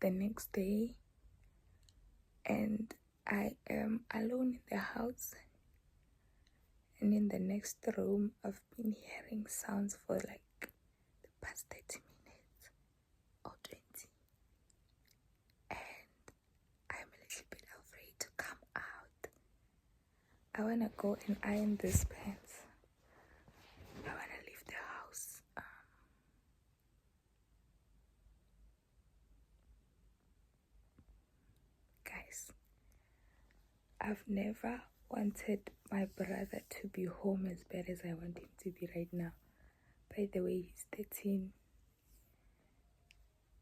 the next day and I am alone in the house, and in the next room I've been hearing sounds for like the past 30 minutes or 20, and I'm a little bit afraid to come out. I want to go and iron these pants. I want to leave the house. Guys, I've never wanted my brother to be home as bad as I want him to be right now. By the way, he's 13.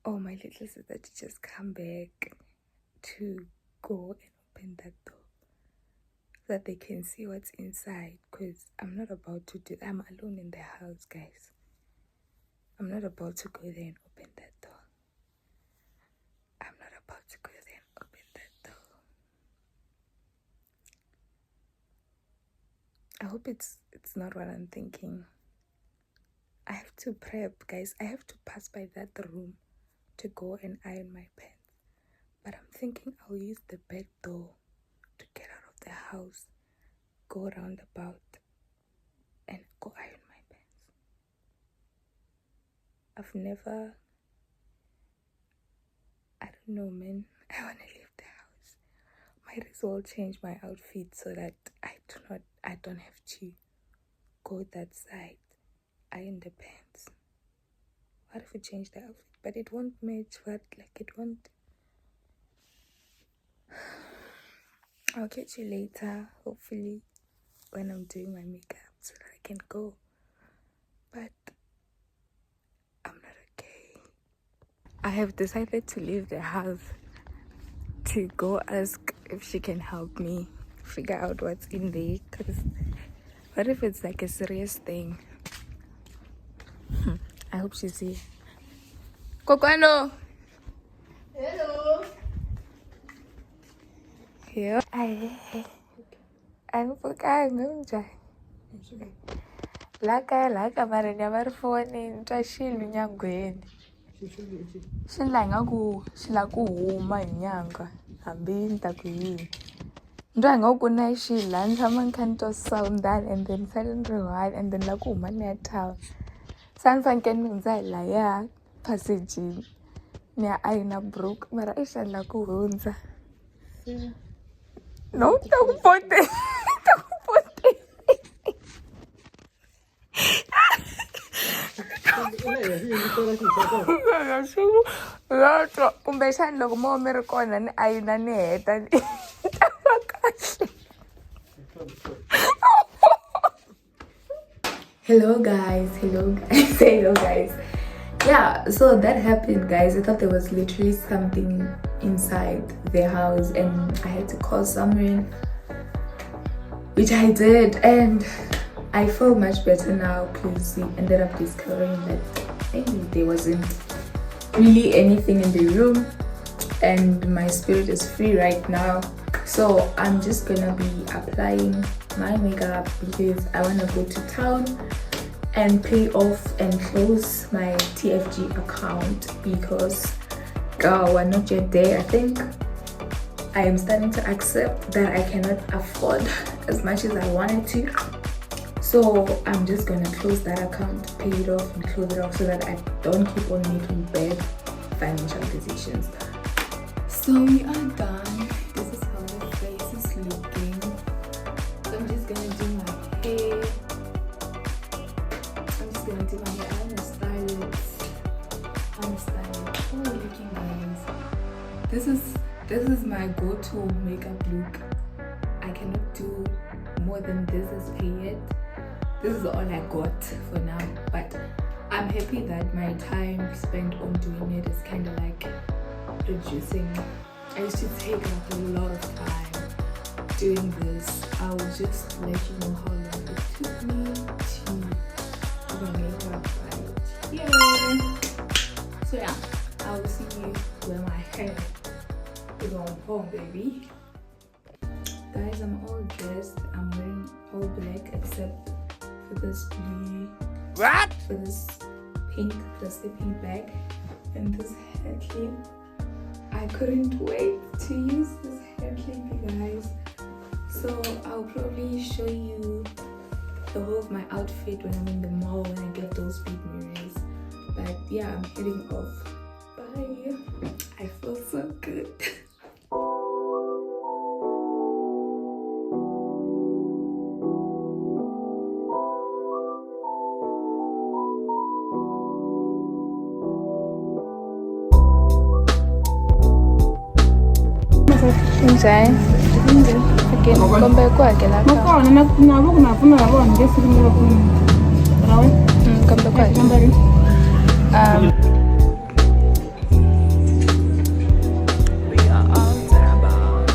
Oh, my little sister to just come back to go and open that door so that they can see what's inside, because I'm not about to do that. I'm alone in the house, guys. I'm not about to go there and open that door. I'm not about to go there and open that door. I hope it's not what I'm thinking. I have to prep, guys. I have to pass by that room to go and iron my pants. But I'm thinking I'll use the back door to get out of the house, go round about, and go iron my pants. I've never, I don't know, man. I want to leave the house. Might as well change my outfit so that I don't have to go that side, iron the pants. What if we change the outfit? But it won't match, what, like it won't. I'll catch you later, hopefully, when I'm doing my makeup so that I can go. But I'm not okay. I have decided to leave the house to go ask if she can help me figure out what's in there. Because what if it's like a serious thing? I hope she's here. Kokwano! Hello. Here. I'm okay. Laka mara nyamari foni ntwa xilu nyangweni xi la ku huma hi nyanga hambi ni ta ku yini ntwa hi nga ku na xila ni tshama ni kha ni twa sound-ani and then sale ni ri one and then la ku huma ni ya thava sa ni fanekele ni hundza hi laya passagini ni ya ayina buruku mara i xani la ku hundza no ta ku pote ta ku pote lotwa kumbexani loko mo mi ri kona ni ayina ni heta ni ta va kahle. Hello guys. Yeah, so that happened, guys. I thought there was literally something inside the house and I had to call someone, which I did, and I feel much better now because we ended up discovering that maybe there wasn't really anything in the room and my spirit is free right now. So I'm just gonna be applying my makeup because I want to go to town and pay off and close my TFG account because we're not yet there. I think I am starting to accept that I cannot afford as much as I wanted to. So I'm just gonna close that account, pay it off and close it off so that I don't keep on making bad financial decisions. So we are done. This is how the face is looking. So I'm just gonna do my hair. I'm gonna style it. Oh, looking nice. This is my go-to makeup look. I cannot do more than this as period. This is all I got for now, but I'm happy that my time spent on doing it is kind of like reducing. I used to take like a lot of time doing this. I will just let you know how long it took me to do my makeup right here. So yeah, I will see you when my hair is on home, baby. Guys, I'm all dressed. I'm wearing all black except for this blue, for this pink, the sleeping bag, and this hair clip. I couldn't wait to use this hair clip, you guys. So I'll probably show you the whole of my outfit when I'm in the mall when I get those big mirrors. But yeah, I'm heading off. Bye. I feel so good. Njai. Okay, kombe kwake la kwa. Makao na boku na kuna la bwana ngesi kimelo kuna. Rawe? Kombe kwake. We are out and about.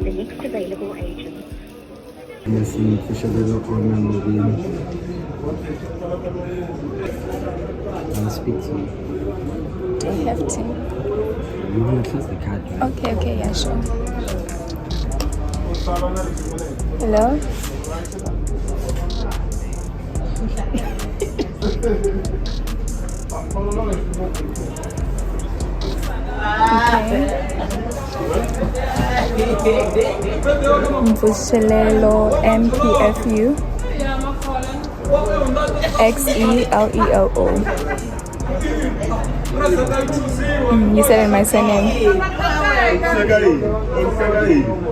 The next available agent. Yes, officially not one member being. I'll speak to you. Do you have to? You want to close the card, right? Okay, yeah, sure. Hello? Mvuselelo MPFU XELELO. You said in my surname.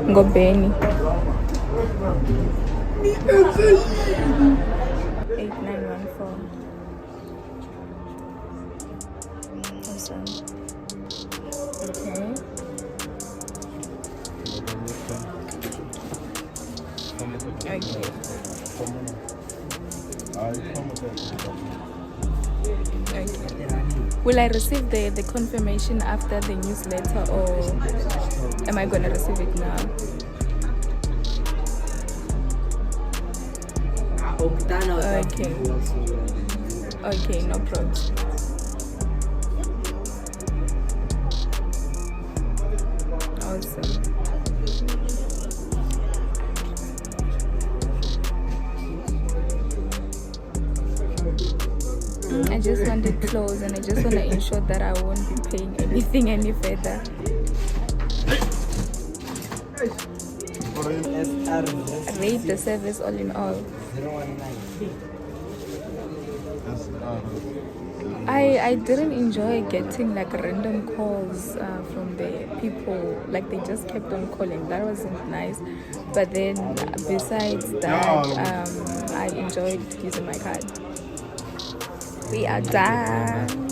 Ngobeni. 8914. Awesome. Okay. Okay. Will I receive the confirmation after the newsletter, or am I gonna receive it now? Okay. Okay, no problem. Awesome. I just want it closed, and I just want to ensure that I won't be paying anything any further. Rate the service all in all. I didn't enjoy getting like random calls from the people, like they just kept on calling. That wasn't nice. But then besides that, I enjoyed using my card. We are done.